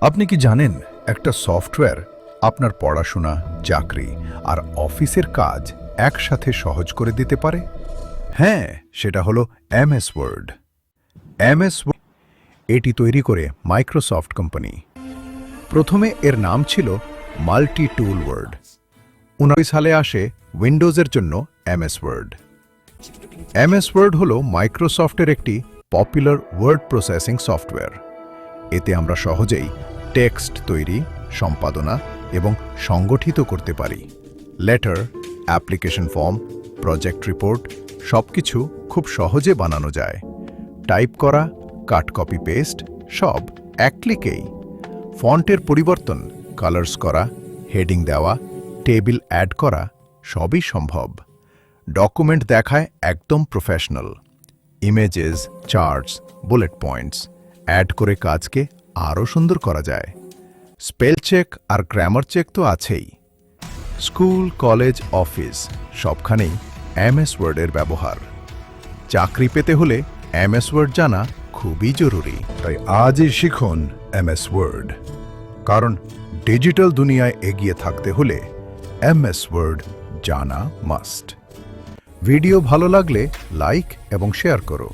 আপনি কি জানেন একটা সফটওয়্যার আপনার পড়াশোনা, চাকরি আর অফিসের কাজ একসাথে সহজ করে দিতে পারে? হ্যাঁ, সেটা হলো এমএস ওয়ার্ড। এমএস এটি তৈরি করে মাইক্রোসফট কোম্পানি। প্রথমে এর নাম ছিল মাল্টি টুল ওয়ার্ড। 19 সালে আসে উইন্ডোজের জন্য এমএস ওয়ার্ড। এমএস ওয়ার্ড হল মাইক্রোসফটের একটি পপুলার ওয়ার্ড প্রসেসিং সফটওয়্যার। এতে আমরা সহজেই টেক্সট তৈরি, সম্পাদনা এবং সংগঠিত করতে পারি। Letter, application form, project report সবকিছু খুব সহজে বানানো যায়। টাইপ করা, কাট কপি পেস্ট সব এক ক্লিকেই। ফন্টের পরিবর্তন, কালার্স করা, হেডিং দেওয়া, টেবিল অ্যাড করা সবই সম্ভব। ডকুমেন্ট দেখায় একদম professional. Images, charts, bullet points add করে কাজকে আরও সুন্দর করা যায়। স্পেল চেক আর গ্রামার চেক তো আছেই। স্কুল, কলেজ, অফিস সবখানেই এমএস ওয়ার্ডের ব্যবহার। চাকরি পেতে হলে এমএস ওয়ার্ড জানা খুবই জরুরি। তাই আজই শিখুন এমএস ওয়ার্ড, কারণ ডিজিটাল দুনিয়ায় এগিয়ে থাকতে হলে এমএস ওয়ার্ড জানা মাস্ট। ভিডিও ভালো লাগলে লাইক এবং শেয়ার করো।